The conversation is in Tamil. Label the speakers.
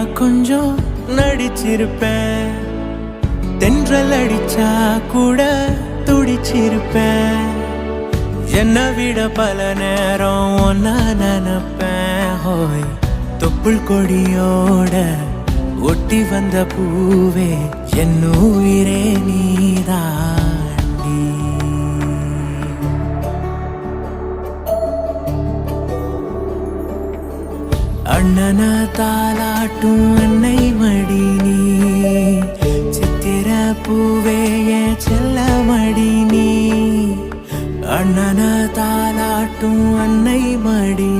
Speaker 1: கொஞ்சம் நடிச்சிருப்பேன். தென்றல் அடிச்சா கூட துடிச்சிருப்பேன். என்னை விட பல நேரம் ஒன்னா நினைப்பேன். ஹோய் தொப்புள் கொடியோட ஒட்டி வந்த பூவே என் உயிரே நீதாண்டி. அண்ணன தாலாட்டும் அன்னை மடி நீ, சித்திர பூவே என் செல்ல மடி நீ. அண்ணன தாலாட்டும் அன்னை மடி